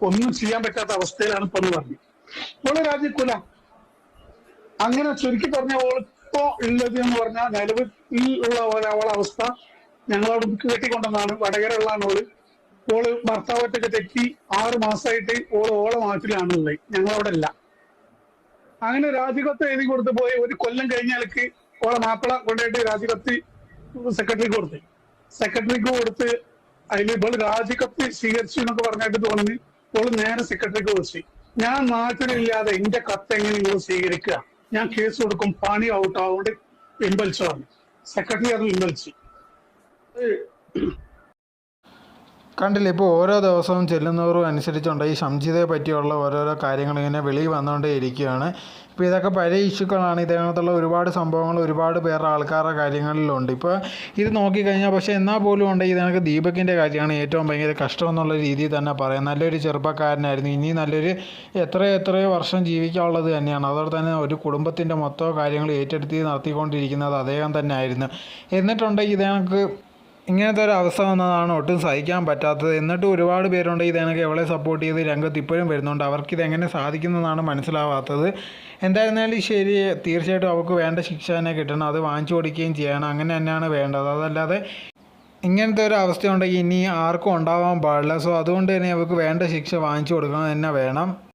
ഒന്നും ചെയ്യാൻ പറ്റാത്ത അവസ്ഥയിലാണ് ഇപ്പൊ എന്ന് പറഞ്ഞു. ഓള് രാജിക്കൂല. അങ്ങനെ ചുരുക്കി പറഞ്ഞ ഓളിപ്പോ ഉള്ളത് എന്ന് പറഞ്ഞാൽ നിലവിൽ ഉള്ള അവളെ അവസ്ഥ ഞങ്ങളവിടെ കെട്ടിക്കൊണ്ടെന്നാണ്. വടകര ഉള്ളതാണ് ഓള്. ഓള് ഭർത്താവറ്റൊക്കെ തെറ്റി 6 മാസമായിട്ട് ഓളെ നാട്ടിലാണുള്ളത്, ഞങ്ങളവിടെ അല്ല. അങ്ങനെ രാജികത്ത് എഴുതി കൊടുത്ത് പോയി ഒരു കൊല്ലം കഴിഞ്ഞാലേക്ക് ഓളെ മാപ്പിള കൊണ്ടുപോയിട്ട് രാജികത്ത് സെക്രട്ടറിക്ക് കൊടുത്ത്. സെക്രട്ടറിക്ക് കൊടുത്ത് അതിൽ ഇവള് രാജികത്ത് സ്വീകരിച്ചു എന്നൊക്കെ പറഞ്ഞിട്ട് തോന്നുന്നു. ഓള് നേരെ സെക്രട്ടറിക്ക് വിളിച്ചു, ഞാൻ നാട്ടിലില്ലാതെ എന്റെ കത്ത് എങ്ങനെ നിങ്ങൾ സ്വീകരിക്കുക, ഞാൻ കേസ് കൊടുക്കും, പണി ഔട്ട് ആവുകൊണ്ട് പിൻവലിച്ചു പറഞ്ഞു. സെക്രട്ടറി അത് പിൻവലിച്ചു. കണ്ടില്ലേ, ഇപ്പോൾ ഓരോ ദിവസവും ചെല്ലുന്നവരും അനുസരിച്ചുണ്ട് ഈ ഷംജിതയെ പറ്റിയുള്ള ഓരോരോ കാര്യങ്ങൾ ഇങ്ങനെ വെളിയിൽ വന്നുകൊണ്ടേ ഇരിക്കുകയാണ്. ഇപ്പോൾ ഇതൊക്കെ പഴയ ഇഷ്യൂക്കളാണ്. ഇതിനകത്തുള്ള ഒരുപാട് സംഭവങ്ങൾ ഒരുപാട് പേരുടെ ആൾക്കാരുടെ കാര്യങ്ങളിലുണ്ട്. ഇപ്പോൾ ഇത് നോക്കിക്കഴിഞ്ഞാൽ പക്ഷേ എന്നാൽ പോലും ഉണ്ട് ഇതിനൊക്കെ ദീപകിൻ്റെ കാര്യമാണ് ഏറ്റവും ഭയങ്കര കഷ്ടം എന്നുള്ള രീതിയിൽ തന്നെ പറയാം. നല്ലൊരു ചെറുപ്പക്കാരനായിരുന്നു, ഇനി നല്ലൊരു എത്രയോ വർഷം ജീവിക്കാനുള്ളത് തന്നെയാണ്. അതോടെ തന്നെ ഒരു കുടുംബത്തിൻ്റെ മൊത്തം കാര്യങ്ങൾ ഏറ്റെടുത്ത് നടത്തിക്കൊണ്ടിരിക്കുന്നത് അദ്ദേഹം തന്നെ ആയിരുന്നു. എന്നിട്ടുണ്ട് ഇതിനൊക്കെ ഇങ്ങനത്തെ ഒരു അവസ്ഥ വന്നതാണ് ഒട്ടും സഹിക്കാൻ പറ്റാത്തത്. എന്നിട്ട് ഒരുപാട് പേരുണ്ട് ഇതിനൊക്കെ എവളെ സപ്പോർട്ട് ചെയ്ത് രംഗത്ത് ഇപ്പോഴും വരുന്നുണ്ട്. അവർക്കിതെങ്ങനെ സാധിക്കുന്നതെന്നാണ് മനസ്സിലാവാത്തത്. എന്തായിരുന്നാലും ശരി, തീർച്ചയായിട്ടും അവർക്ക് വേണ്ട ശിക്ഷ തന്നെ കിട്ടണം, അത് വാങ്ങിച്ചു കൊടുക്കുകയും ചെയ്യണം. അങ്ങനെ തന്നെയാണ് വേണ്ടത്. അതല്ലാതെ ഇങ്ങനത്തെ ഒരു അവസ്ഥയുണ്ടെങ്കിൽ ഇനി ആർക്കും ഉണ്ടാവാൻ പാടില്ല. സോ അതുകൊണ്ട് തന്നെ അവർക്ക് വേണ്ട ശിക്ഷ വാങ്ങിച്ചു കൊടുക്കണം തന്നെ വേണം.